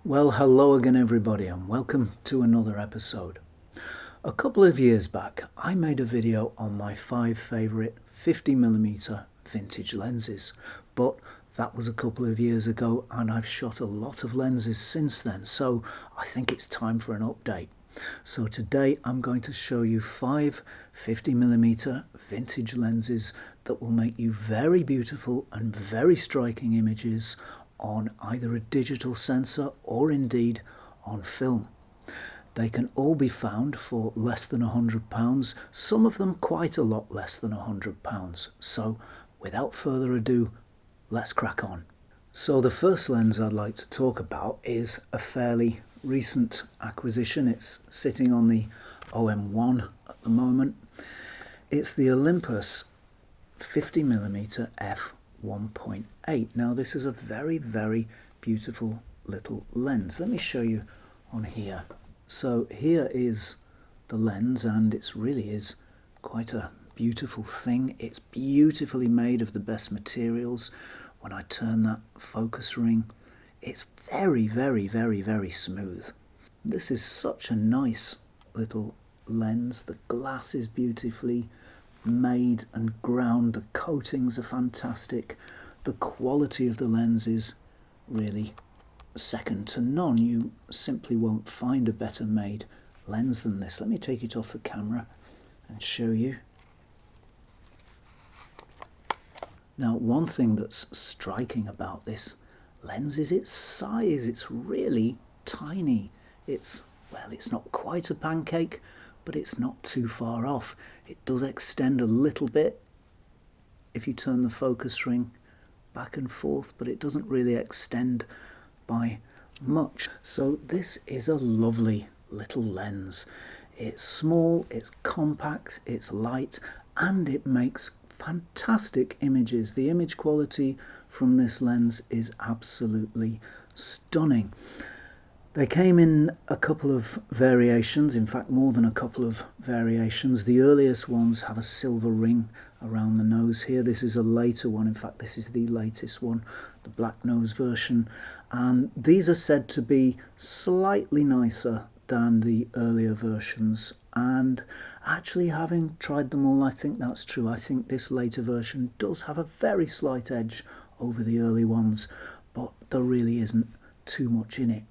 Well, hello again everybody and welcome to another episode. A couple of years back I made a video on my 5 favourite 50mm vintage lenses, but that was a couple of years ago and I've shot a lot of lenses since then, so I think it's time for an update. So today I'm going to show you 5 50mm vintage lenses that will make you very beautiful and very striking images on either a digital sensor or indeed on film. They can all be found for less than £100, some of them quite a lot less than £100. So without further ado, let's crack on. So the first lens I'd like to talk about is a fairly recent acquisition. It's sitting on the OM1 at the moment. It's the Olympus 50mm F 1.8. Now this is a very beautiful little lens. Let me show you on here. So here is the lens and it really is quite a beautiful thing. It's beautifully made of the best materials. When I turn that focus ring, it's very smooth. This is such a nice little lens. The glass is beautifully made and ground, the coatings are fantastic, the quality of the lens is really second to none. You simply won't find a better made lens than this. Let me take it off the camera and show you. Now one thing that's striking about this lens is its size. It's really tiny. It's not quite a pancake, but it's not too far off. It does extend a little bit if you turn the focus ring back and forth, but it doesn't really extend by much. So this is a lovely little lens. It's small, it's compact, it's light, and it makes fantastic images. The image quality from this lens is absolutely stunning. They came in a couple of variations, in fact more than a couple of variations. The earliest ones have a silver ring around the nose here. This is a later one, in fact this is the latest one, the black nose version. And these are said to be slightly nicer than the earlier versions. And actually, having tried them all, I think that's true. I think this later version does have a very slight edge over the early ones, but there really isn't too much in it.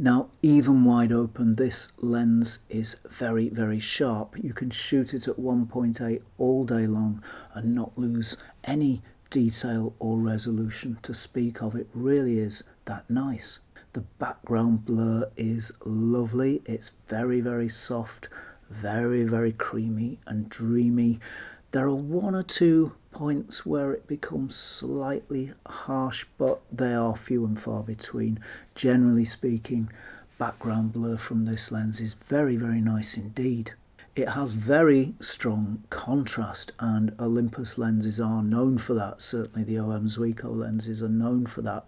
Now, even wide open, this lens is very sharp. You can shoot it at 1.8 all day long and not lose any detail or resolution to speak of. It really is that nice. The background blur is lovely. It's very soft, very creamy and dreamy. There are one or two points where it becomes slightly harsh, but they are few and far between. Generally speaking, background blur from this lens is very nice indeed. It has very strong contrast, and Olympus lenses are known for that. Certainly the OM Zuiko lenses are known for that.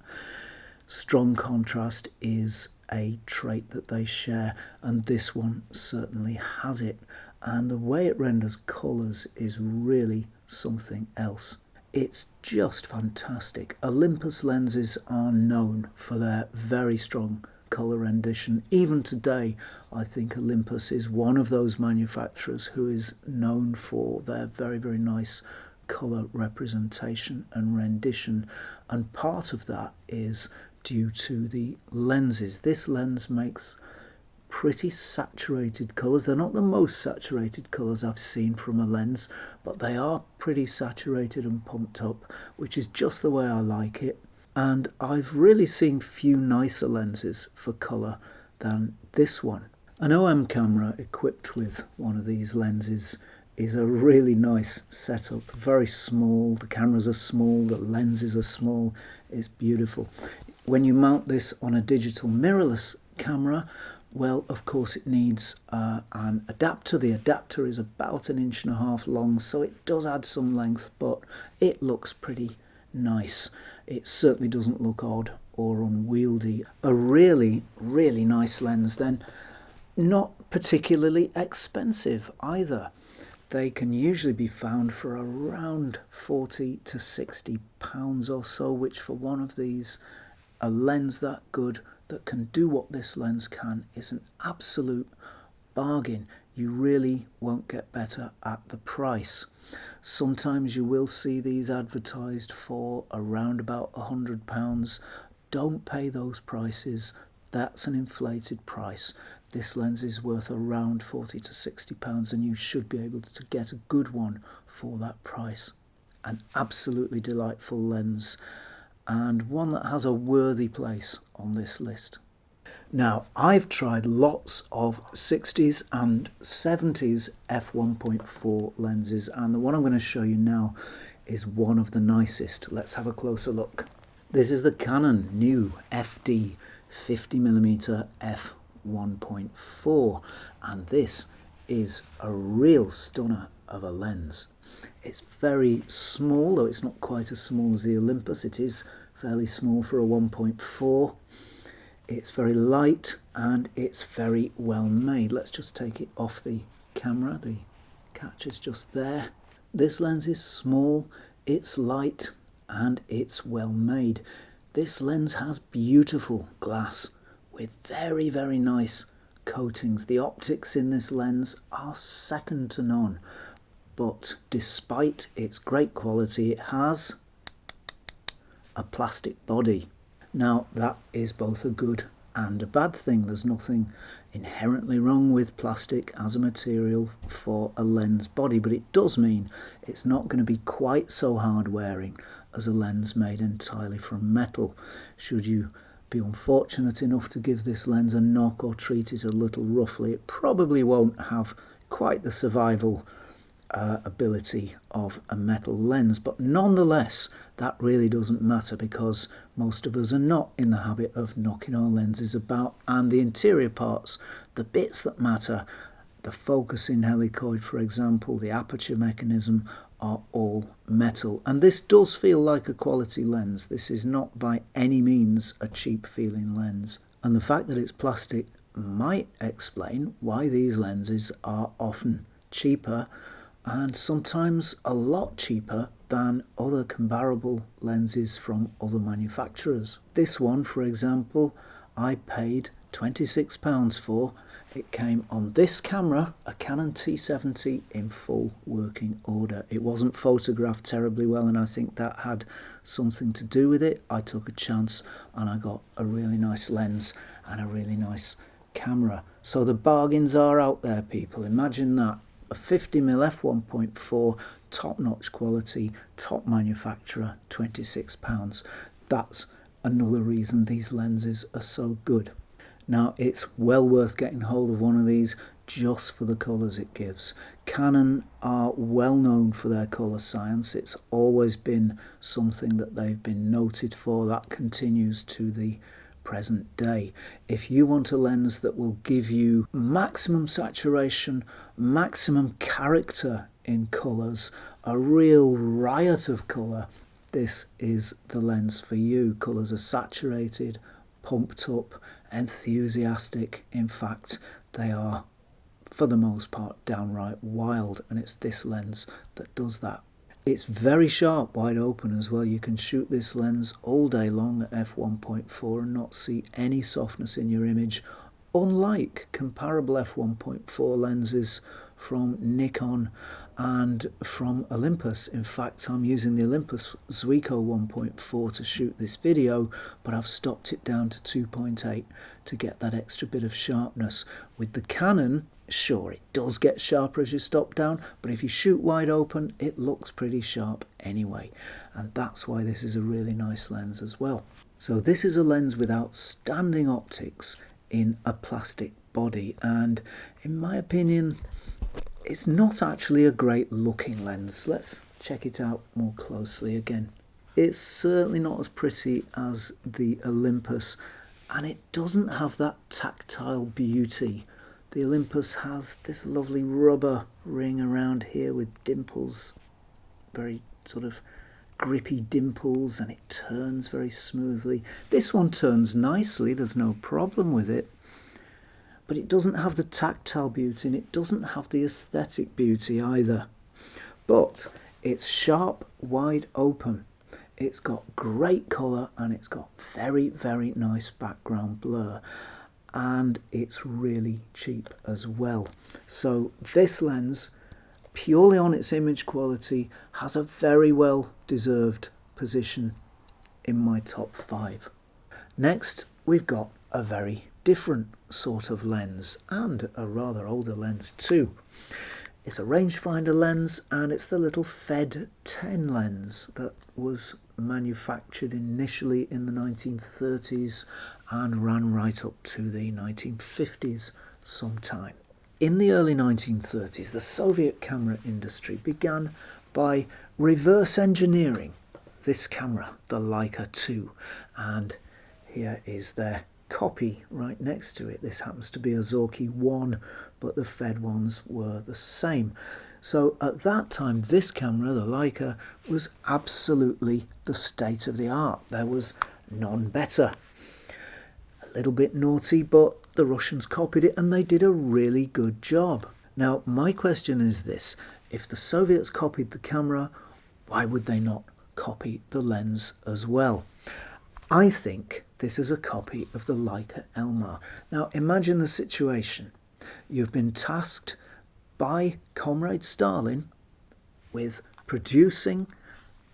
Strong contrast is a trait that they share, and this one certainly has it. And the way it renders colours is really something else. It's just fantastic. Olympus lenses are known for their very strong colour rendition. Even today, I think Olympus is one of those manufacturers who is known for their very nice colour representation and rendition. And part of that is due to the lenses. This lens makes pretty saturated colours. They're not the most saturated colours I've seen from a lens, but they are pretty saturated and pumped up, which is just the way I like it. And I've really seen few nicer lenses for colour than this one. An OM camera equipped with one of these lenses is a really nice setup. Very small, the cameras are small, the lenses are small, it's beautiful. When you mount this on a digital mirrorless camera, well, of course it needs an adapter. The adapter is about 1.5 inches long, so it does add some length, but it looks pretty nice. It certainly doesn't look odd or unwieldy. A really nice lens then. Not particularly expensive either. They can usually be found for around £40 to £60 or so, which for one of these, a lens that good, that can do what this lens can is an absolute bargain. You really won't get better at the price. Sometimes you will see these advertised for around about £100. Don't pay those prices. That's an inflated price. This lens is worth around £40 to £60 and you should be able to get a good one for that price. An absolutely delightful lens and one that has a worthy place on this list. Now, I've tried lots of 60s and 70s f1.4 lenses, and the one I'm going to show you now is one of the nicest. Let's have a closer look. This is the Canon New FD 50mm f1.4, and this is a real stunner of a lens. It's very small, though it's not quite as small as the Olympus. It is fairly small for a 1.4. It's very light and it's very well made. Let's just take it off the camera. The catch is just there. This lens is small, it's light and it's well made. This lens has beautiful glass with very, very nice coatings. The optics in this lens are second to none. But despite its great quality, it has a plastic body. Now, that is both a good and a bad thing. There's nothing inherently wrong with plastic as a material for a lens body, but it does mean it's not going to be quite so hard wearing as a lens made entirely from metal. Should you be unfortunate enough to give this lens a knock or treat it a little roughly, it probably won't have quite the survival ability of a metal lens, but nonetheless that really doesn't matter because most of us are not in the habit of knocking our lenses about, and the interior parts, the bits that matter, the focusing helicoid for example, the aperture mechanism, are all metal, and this does feel like a quality lens. This is not by any means a cheap feeling lens, and the fact that it's plastic might explain why these lenses are often cheaper and sometimes a lot cheaper than other comparable lenses from other manufacturers. This one, for example, I paid £26 for. It came on this camera, a Canon T70 in full working order. It wasn't photographed terribly well and I think that had something to do with it. I took a chance and I got a really nice lens and a really nice camera. So the bargains are out there, people. Imagine that. A 50mm f1.4, top-notch quality, top manufacturer, £26. That's another reason these lenses are so good. Now, it's well worth getting hold of one of these just for the colours it gives. Canon are well known for their colour science. It's always been something that they've been noted for. That continues to the present day. If you want a lens that will give you maximum saturation, maximum character in colours, a real riot of colour, this is the lens for you. Colours are saturated, pumped up, enthusiastic. In fact, they are, for the most part, downright wild, and it's this lens that does that. It's very sharp wide open as well. You can shoot this lens all day long at f1.4 and not see any softness in your image, unlike comparable f1.4 lenses from Nikon and from Olympus. In fact, I'm using the Olympus Zuiko 1.4 to shoot this video, but I've stopped it down to 2.8 to get that extra bit of sharpness. With the Canon, sure, it does get sharper as you stop down, but if you shoot wide open, it looks pretty sharp anyway. And that's why this is a really nice lens as well. So this is a lens with outstanding optics in a plastic body, and in my opinion, it's not actually a great looking lens. Let's check it out more closely again. It's certainly not as pretty as the Olympus, and it doesn't have that tactile beauty. The Olympus has this lovely rubber ring around here with dimples, very sort of grippy dimples, and it turns very smoothly. This one turns nicely, there's no problem with it, but it doesn't have the tactile beauty and it doesn't have the aesthetic beauty either. But it's sharp, wide open. It's got great colour and it's got very, very nice background blur. And it's really cheap as well. So this lens, purely on its image quality, has a very well deserved position in my top 5. Next, we've got a very different sort of lens, and a rather older lens too. It's a rangefinder lens, and it's the little Fed 10 lens that was manufactured initially in the 1930s and ran right up to the 1950s sometime. In the early 1930s, the Soviet camera industry began by reverse engineering this camera, the Leica 2, and here is their copy right next to it. This happens to be a Zorki 1, but the Fed ones were the same. So at that time, this camera, the Leica, was absolutely the state of the art. There was none better. A little bit naughty, but the Russians copied it and they did a really good job. Now, my question is this: if the Soviets copied the camera, why would they not copy the lens as well? I think this is a copy of the Leica Elmar. Now, imagine the situation. You've been tasked by Comrade Stalin with producing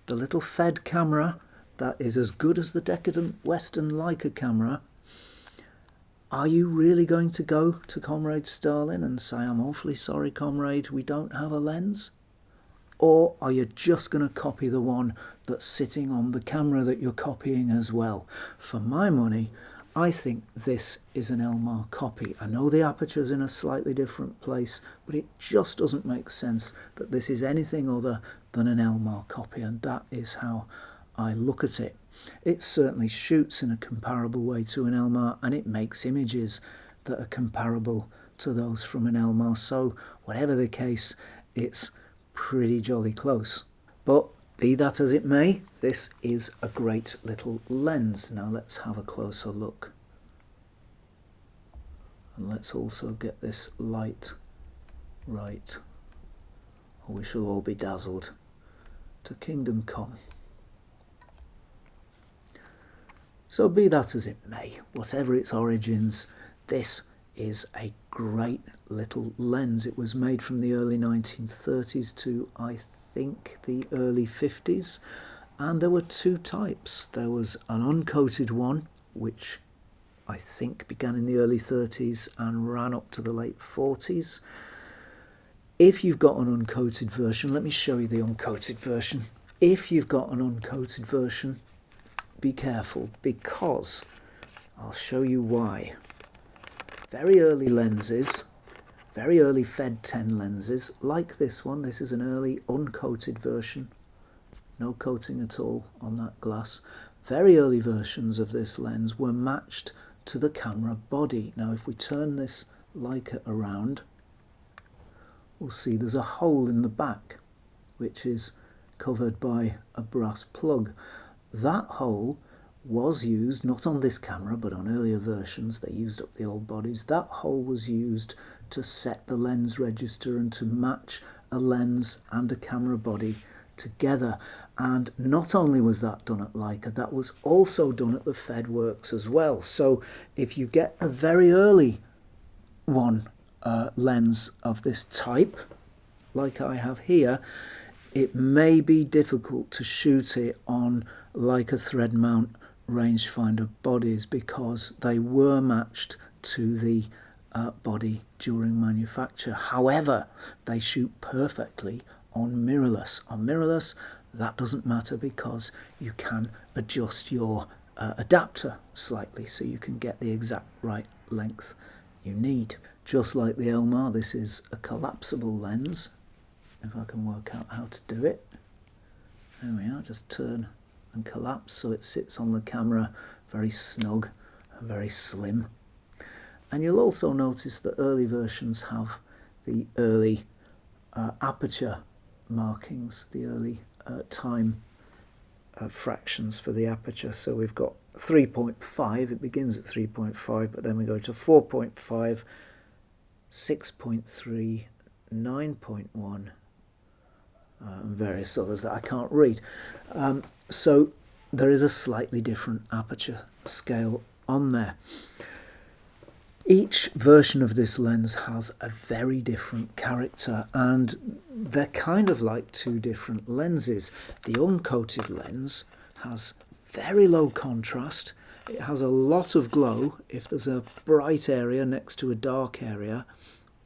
the little Fed camera that is as good as the decadent Western Leica camera. Are you really going to go to Comrade Stalin and say, "I'm awfully sorry, comrade, we don't have a lens"? Or are you just going to copy the one that's sitting on the camera that you're copying as well? For my money, I think this is an Elmar copy. I know the aperture's in a slightly different place, but it just doesn't make sense that this is anything other than an Elmar copy, and that is how I look at it. It certainly shoots in a comparable way to an Elmar, and it makes images that are comparable to those from an Elmar, so whatever the case, it's pretty jolly close. But be that as it may, this is a great little lens. Now let's have a closer look. And let's also get this light right, or we shall all be dazzled to kingdom come. So be that as it may, whatever its origins, this is a great little lens. It was made from the early 1930s to, I think, the early 50s, and there were two types. There was an uncoated one, which I think began in the early 30s and ran up to the late 40s. If you've got an uncoated version, let me show you the uncoated version. If you've got an uncoated version, be careful, because I'll show you why. Very early lenses, very early Fed 10 lenses, like this one. This is an early uncoated version. No coating at all on that glass. Very early versions of this lens were matched to the camera body. Now if we turn this Leica around, we'll see there's a hole in the back, which is covered by a brass plug. That hole was used, not on this camera, but on earlier versions. They used up the old bodies. That hole was used to set the lens register and to match a lens and a camera body together. And not only was that done at Leica, that was also done at the Fed Works as well. So if you get a very early one lens of this type, like I have here, it may be difficult to shoot it on Leica thread mount rangefinder bodies because they were matched to the body during manufacture. However, they shoot perfectly on mirrorless. On mirrorless, that doesn't matter because you can adjust your adapter slightly so you can get the exact right length you need. Just like the Elmar, this is a collapsible lens. If I can work out how to do it. There we are, just turn and collapse so it sits on the camera very snug and very slim. And you'll also notice that early versions have the early aperture markings, the early time fractions for the aperture. So we've got 3.5, it begins at 3.5, but then we go to 4.5, 6.3, 9.1, and various others that I can't read. So there is a slightly different aperture scale on there. Each version of this lens has a very different character, and they're kind of like two different lenses. The uncoated lens has very low contrast. It has a lot of glow. If there's a bright area next to a dark area,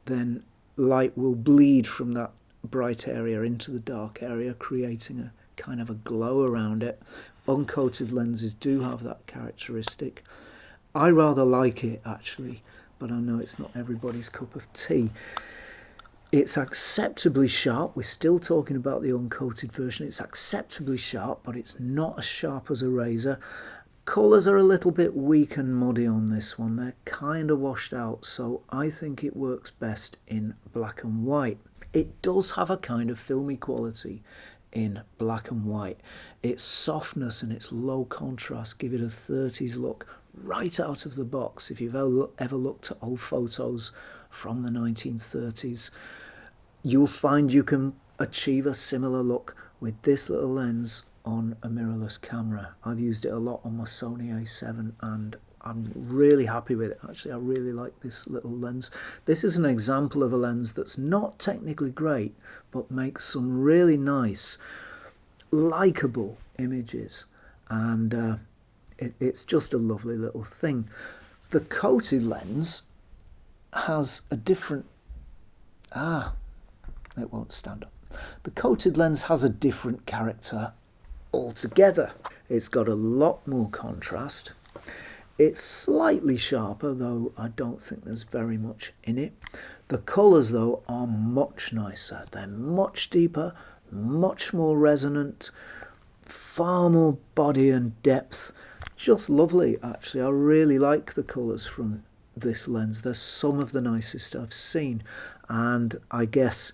then light will bleed from that bright area into the dark area, creating a kind of a glow around it. Uncoated lenses do have that characteristic. I rather like it, actually, but I know it's not everybody's cup of tea. It's acceptably sharp. We're still talking about the uncoated version. It's acceptably sharp, but it's not as sharp as a razor. Colours are a little bit weak and muddy on this one. They're kind of washed out, so I think it works best in black and white. It does have a kind of filmy quality in black and white. Its softness and its low contrast give it a 30s look right out of the box. If you've ever looked at old photos from the 1930s, you'll find you can achieve a similar look with this little lens on a mirrorless camera. I've used it a lot on my Sony A7 and I'm really happy with it. Actually, I really like this little lens. This is an example of a lens that's not technically great, but makes some really nice, likeable images. And it's just a lovely little thing. The coated lens has a different... it won't stand up. The coated lens has a different character altogether. It's got a lot more contrast. It's slightly sharper, though I don't think there's very much in it. The colours, though, are much nicer. They're much deeper, much more resonant, far more body and depth. Just lovely, actually. I really like the colours from this lens. They're some of the nicest I've seen. And I guess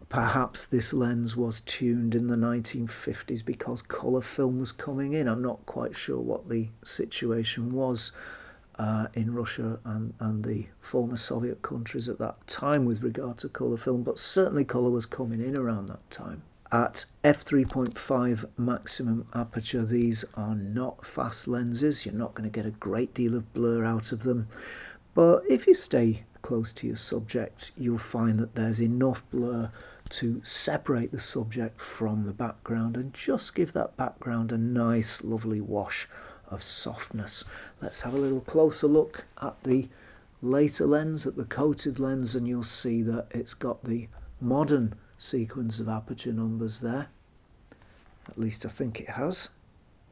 perhaps this lens was tuned in the 1950s because colour film was coming in. I'm not quite sure what the situation was in Russia and the former Soviet countries at that time with regard to colour film, but certainly colour was coming in around that time. At f3.5 maximum aperture, these are not fast lenses. You're not going to get a great deal of blur out of them, but if you stay close to your subject, you'll find that there's enough blur to separate the subject from the background and just give that background a nice, lovely wash of softness. Let's have a little closer look at the later lens, at the coated lens, and you'll see that it's got the modern sequence of aperture numbers there. At least I think it has.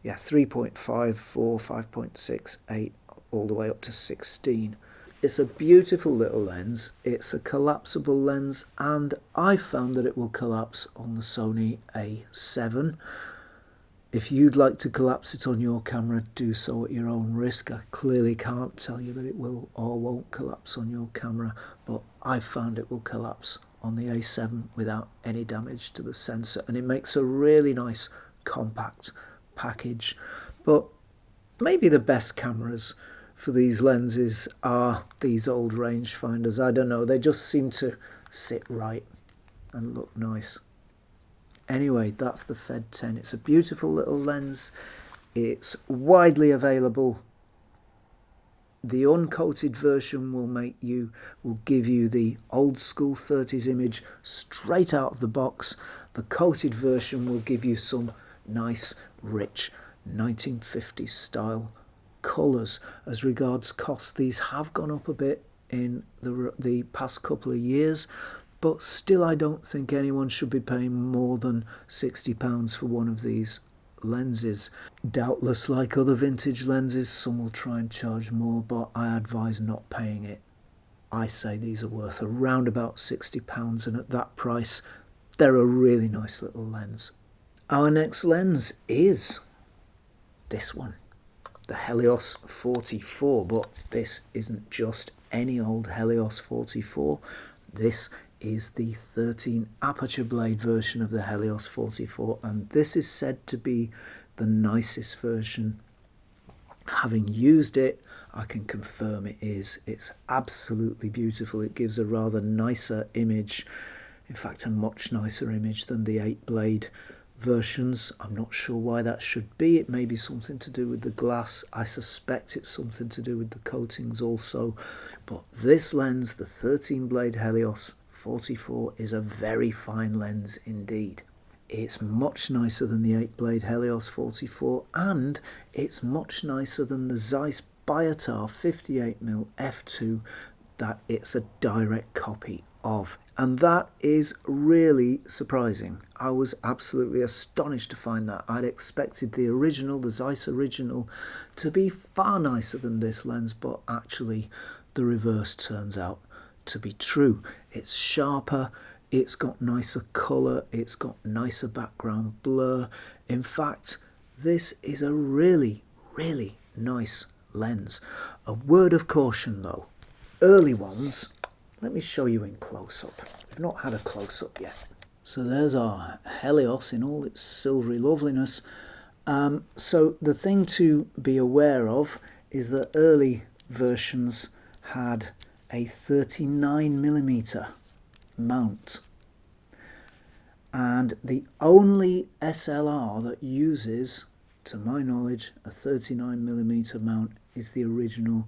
Yeah, 3.5, 4, 5.6, 8, all the way up to 16. It's a beautiful little lens. It's a collapsible lens, and I found that it will collapse on the Sony A7. If you'd like to collapse it on your camera, do so at your own risk. I clearly can't tell you that it will or won't collapse on your camera, but I found it will collapse on the A7 without any damage to the sensor, and it makes a really nice compact package. But maybe the best cameras for these lenses are these old rangefinders. I don't know, they just seem to sit right and look nice. Anyway, that's the Fed 10. It's a beautiful little lens. It's widely available. The uncoated version will give you the old school 30s image straight out of the box. The coated version will give you some nice, rich 1950s style colours. As regards cost, these have gone up a bit in the past couple of years, but still I don't think anyone should be paying more than £60 for one of these lenses. Doubtless, like other vintage lenses, some will try and charge more, but I advise not paying it. I say these are worth around about £60, and at that price they're a really nice little lens. Our next lens is this one, the Helios 44, but this isn't just any old Helios 44. This is the 13 aperture blade version of the Helios 44, and this is said to be the nicest version. Having used it, I can confirm it is. It's absolutely beautiful. It gives a rather nicer image. In fact, a much nicer image than the 8 blade versions. I'm not sure why that should be. It may be something to do with the glass. I suspect it's something to do with the coatings also. But this lens, the 13 blade Helios 44, is a very fine lens indeed. It's much nicer than the 8 blade Helios 44, and it's much nicer than the Zeiss Biotar 58mm f2 that it's a direct copy of. And that is really surprising. I was absolutely astonished to find that. I'd expected the original, the Zeiss original, to be far nicer than this lens, but actually the reverse turns out to be true. It's sharper, it's got nicer colour, it's got nicer background blur. In fact, this is a really, really nice lens. A word of caution though, early ones, let me show you in close-up. We've not had a close-up yet. So there's our Helios in all its silvery loveliness. So the thing to be aware of is that early versions had a 39mm mount. And the only SLR that uses, to my knowledge, a 39mm mount is the original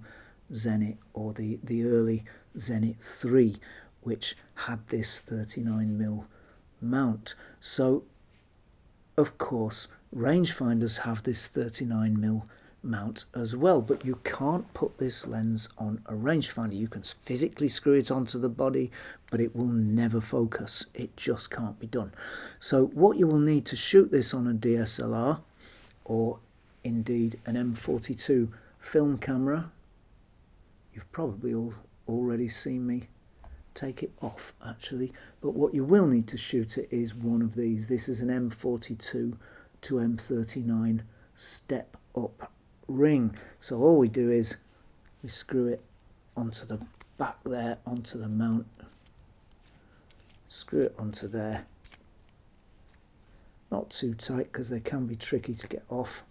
Zenit, or the early Zenit 3, which had this 39mm mount. So of course rangefinders have this 39mm mount as well, but you can't put this lens on a rangefinder. You can physically screw it onto the body, but it will never focus. It just can't be done. So what you will need to shoot this on a DSLR, or indeed an M42 film camera, you've probably all already seen me take it off actually, but what you will need to shoot it is one of these. This is an M42 to M39 step up ring. So all we do is we screw it onto the back there, onto the mount, screw it onto there, not too tight because they can be tricky to get off.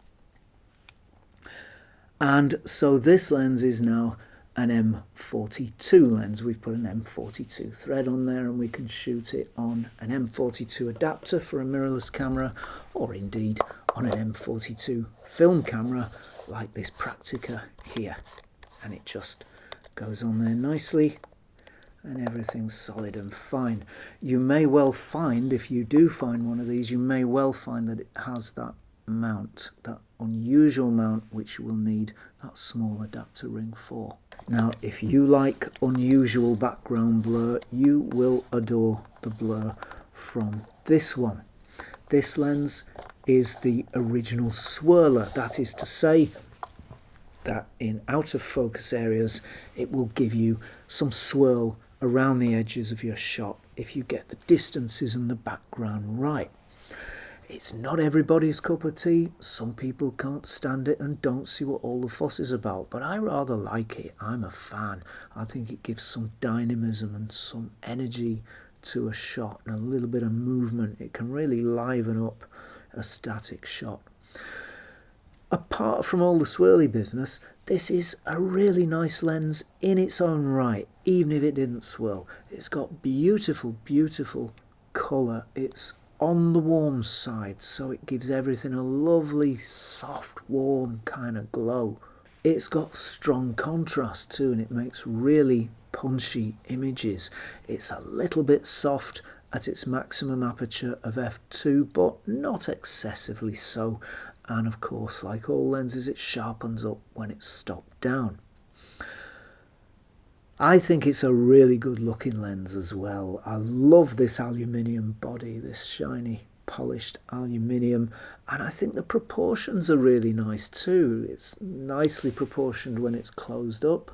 And so this lens is now an M42 lens. We've put an M42 thread on there, and we can shoot it on an M42 adapter for a mirrorless camera, or indeed on an M42 film camera like this Praktica here. And it just goes on there nicely and everything's solid and fine. You may well find, if you do find one of these, you may well find that it has that mount, that unusual mount, which you will need that small adapter ring for. Now, if you like unusual background blur, you will adore the blur from this one. This lens is the original swirler. That is to say that in out of focus areas, it will give you some swirl around the edges of your shot if you get the distances and the background right. It's not everybody's cup of tea. Some people can't stand it and don't see what all the fuss is about, but I rather like it. I'm a fan. I think it gives some dynamism and some energy to a shot and a little bit of movement. It can really liven up a static shot. Apart from all the swirly business, this is a really nice lens in its own right, even if it didn't swirl. It's got beautiful, beautiful colour. It's on the warm side, so it gives everything a lovely, soft, warm kind of glow. It's got strong contrast too, and it makes really punchy images. It's a little bit soft at its maximum aperture of f2, but not excessively so. And of course, like all lenses, it sharpens up when it's stopped down. I think it's a really good looking lens as well. I love this aluminium body, this shiny polished aluminium, and I think the proportions are really nice too. It's nicely proportioned when it's closed up,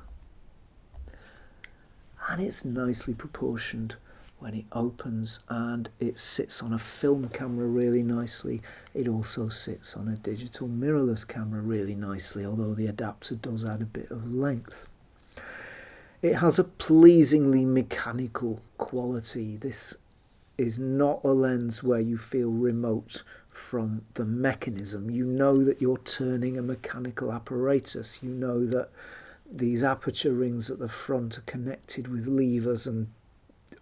and it's nicely proportioned when it opens, and it sits on a film camera really nicely. It also sits on a digital mirrorless camera really nicely, although the adapter does add a bit of length. It has a pleasingly mechanical quality. This is not a lens where you feel remote from the mechanism. You know that you're turning a mechanical apparatus. You know that these aperture rings at the front are connected with levers and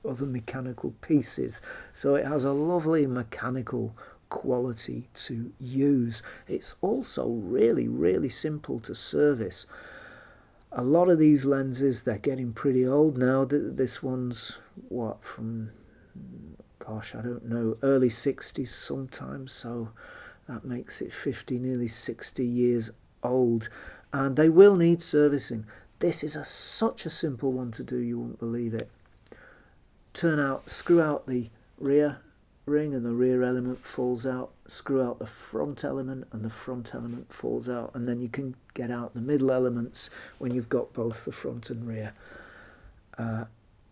other mechanical pieces. So it has a lovely mechanical quality to use. It's also really, really simple to service. A lot of these lenses, they're getting pretty old now. This one's, what, from, gosh, I don't know, early 60s sometimes, so that makes it 50, nearly 60 years old. And they will need servicing. This is such a simple one to do, you wouldn't believe it. Screw out the rear ring and the rear element falls out. Screw out the front element and the front element falls out. And then you can get out the middle elements when you've got both the front and rear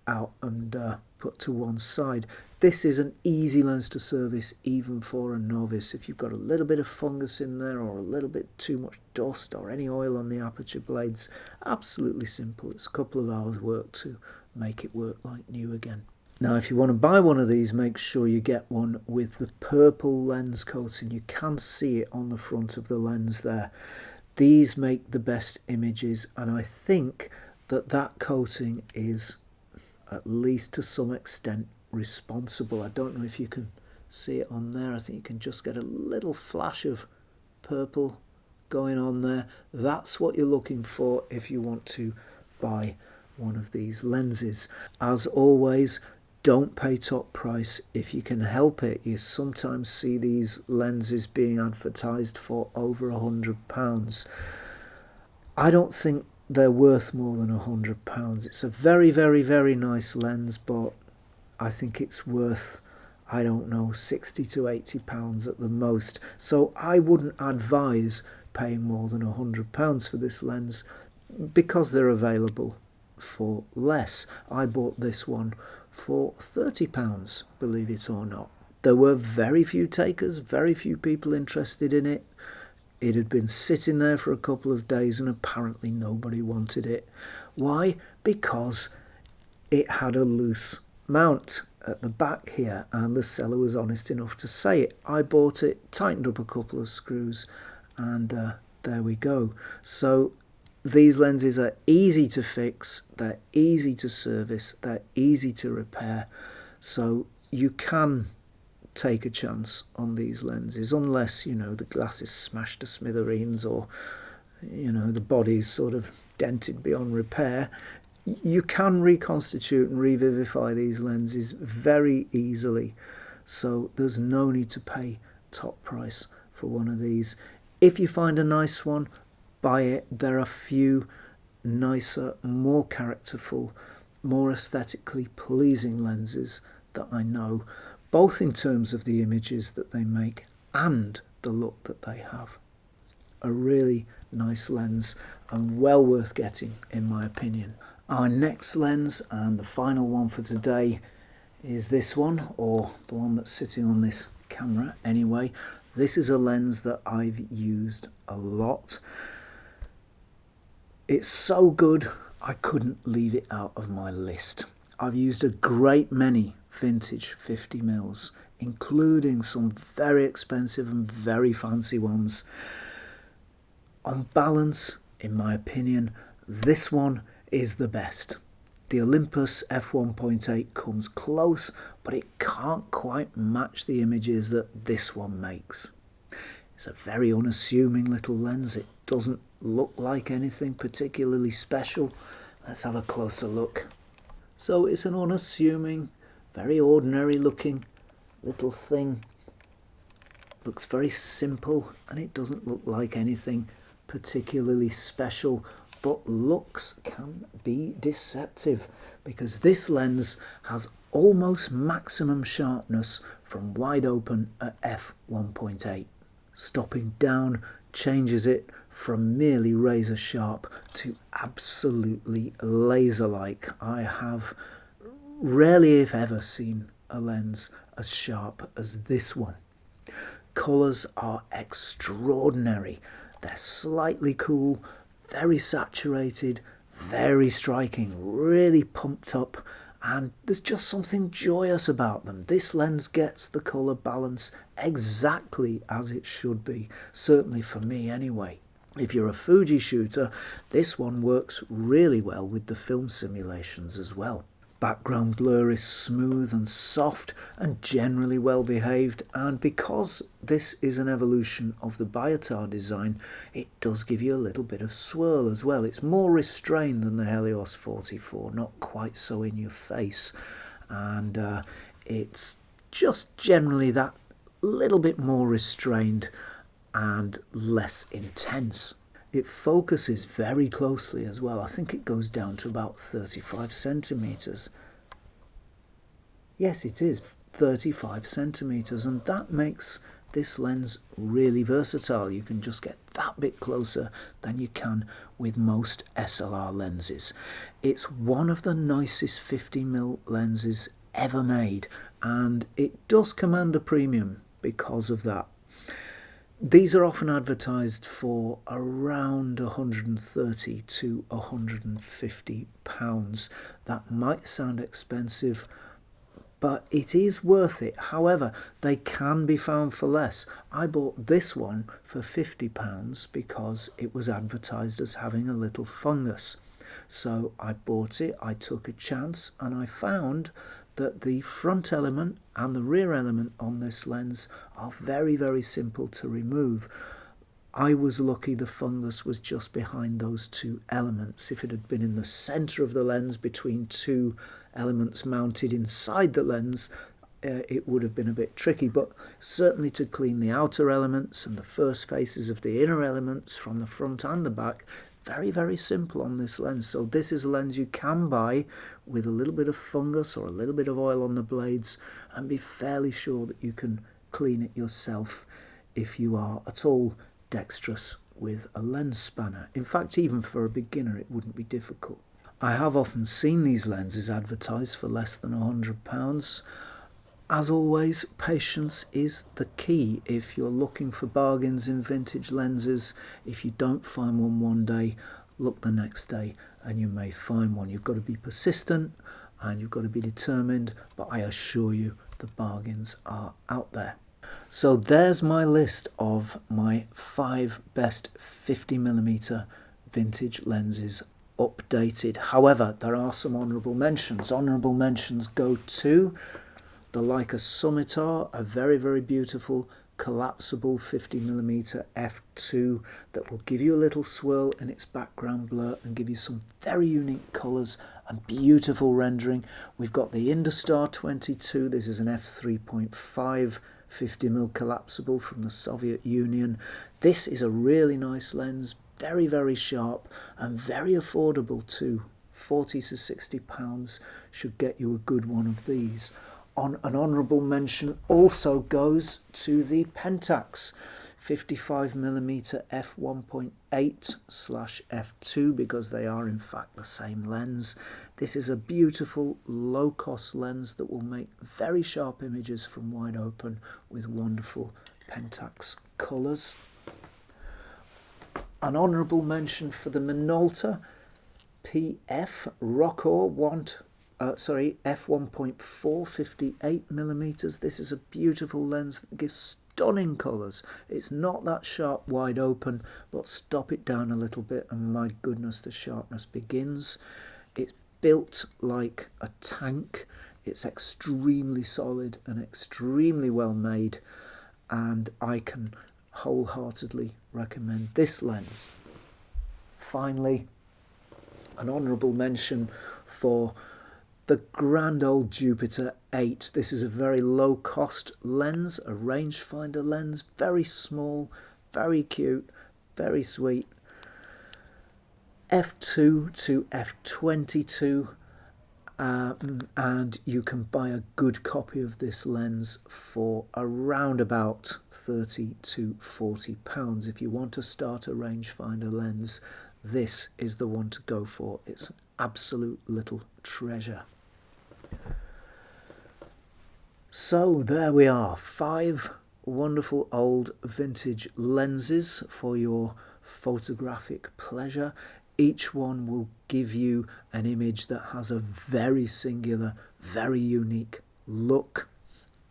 out and put to one side. This is an easy lens to service even for a novice. If you've got a little bit of fungus in there or a little bit too much dust or any oil on the aperture blades, absolutely simple. It's a couple of hours work to make it work like new again. Now if you want to buy one of these, make sure you get one with the purple lens coating. You can see it on the front of the lens there. These make the best images, and I think that coating is, at least to some extent, responsible. I don't know if you can see it on there. I think you can just get a little flash of purple going on there. That's what you're looking for if you want to buy one of these lenses. As always, don't pay top price if you can help it. You sometimes see these lenses being advertised for over £100. I don't think they're worth more than £100. It's a very, very, very nice lens, but I think it's worth, I don't know, £60 to £80 at the most. So I wouldn't advise paying more than £100 for this lens because they're available for less. I bought this one for £30, believe it or not. There were very few takers, very few people interested in it. It had been sitting there for a couple of days and apparently nobody wanted it. Why? Because it had a loose mount at the back here, and the seller was honest enough to say it. I bought it, tightened up a couple of screws, and there we go. So these lenses are easy to fix, they're easy to service, they're easy to repair, so you can take a chance on these lenses, unless, you know, the glass is smashed to smithereens or, you know, the body's sort of dented beyond repair. You can reconstitute and revivify these lenses very easily, so there's no need to pay top price for one of these. If you find a nice one, buy it. There are few nicer, more characterful, more aesthetically pleasing lenses that I know, both in terms of the images that they make and the look that they have. A really nice lens and well worth getting, in my opinion. Our next lens, and the final one for today, is this one, or the one that's sitting on this camera anyway. This is a lens that I've used a lot. It's so good I couldn't leave it out of my list. I've used a great many vintage 50mm, including some very expensive and very fancy ones. On balance, in my opinion, this one is the best. The Olympus F 1.8 comes close, but it can't quite match the images that this one makes. It's a very unassuming little lens. It doesn't look like anything particularly special. Let's have a closer look. So it's an unassuming, very ordinary looking little thing. Looks very simple, and it doesn't look like anything particularly special, but looks can be deceptive, because this lens has almost maximum sharpness from wide open at f 1.8. Stopping down changes it from merely razor sharp to absolutely laser-like. I have rarely, if ever, seen a lens as sharp as this one. Colours are extraordinary. They're slightly cool, very saturated, very striking, really pumped up, and there's just something joyous about them. This lens gets the colour balance exactly as it should be, certainly for me anyway. If you're a Fuji shooter, this one works really well with the film simulations as well. background blur is smooth and soft and generally well behaved, and because this is an evolution of the Biotar design, it does give you a little bit of swirl as well. It's more restrained than the Helios 44, not quite so in your face, and it's just generally that little bit more restrained and less intense. It focuses very closely as well. I think it goes down to about 35 centimeters. Yes, it is 35 centimeters, and that makes this lens really versatile. You can just get that bit closer than you can with most SLR lenses. It's one of the nicest 50mm lenses ever made, and it does command a premium because of that. These are often advertised for around £130 to £150. That might sound expensive, but it is worth it. However, they can be found for less. I bought this one for £50 because it was advertised as having a little fungus. So I bought it, I took a chance, and I found that the front element and the rear element on this lens are very, very simple to remove. I was lucky the fungus was just behind those two elements. If it had been in the centre of the lens between two elements mounted inside the lens, it would have been a bit tricky, but certainly to clean the outer elements and the first faces of the inner elements from the front and the back, very, very simple on this lens. So this is a lens you can buy with a little bit of fungus or a little bit of oil on the blades and be fairly sure that you can clean it yourself if you are at all dexterous with a lens spanner. In fact, even for a beginner, it wouldn't be difficult. I have often seen these lenses advertised for less than £100. As always, patience is the key. If you're looking for bargains in vintage lenses, if you don't find one day, look the next day and you may find one. You've got to be persistent and you've got to be determined, but I assure you the bargains are out there. So there's my list of my 5 best 50mm vintage lenses updated. However, there are some honourable mentions. Honourable mentions go to the Leica Summitar, a very, very beautiful collapsible 50mm f2 that will give you a little swirl in its background blur and give you some very unique colours and beautiful rendering. We've got the Industar 22. This is an f3.5 50mm collapsible from the Soviet Union. This is a really nice lens, very, very sharp and very affordable too. £40 to £60 should get you a good one of these. An honourable mention also goes to the Pentax 55mm f1.8/f2 because they are in fact the same lens. This is a beautiful low-cost lens that will make very sharp images from wide open with wonderful Pentax colours. An honourable mention for the Minolta PF Rockor f1.4 58mm. This is a beautiful lens that gives stunning colours. It's not that sharp wide open, but stop it down a little bit and my goodness, the sharpness begins. It's built like a tank. It's extremely solid and extremely well made, and I can wholeheartedly recommend this lens. Finally, an honourable mention for the grand old Jupiter 8. This is a very low cost lens, a rangefinder lens, very small, very cute, very sweet. f2 to f22, and you can buy a good copy of this lens for around about £30 to £40. If you want to start a rangefinder lens, this is the one to go for. It's an absolute little treasure. So there we are, 5 wonderful old vintage lenses for your photographic pleasure. Each one will give you an image that has a very singular, very unique look.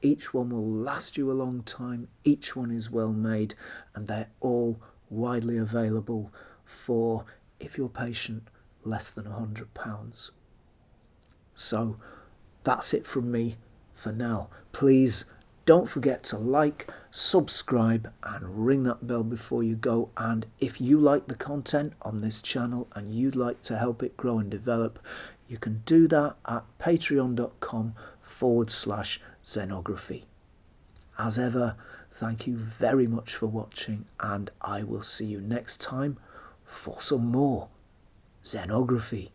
Each one will last you a long time. Each one is well made, and they're all widely available for, if you're patient, less than £100. So that's it from me for now. Please don't forget to like, subscribe and ring that bell before you go. And if you like the content on this channel and you'd like to help it grow and develop, you can do that at patreon.com/Zenography. As ever, thank you very much for watching, and I will see you next time for some more Zenography.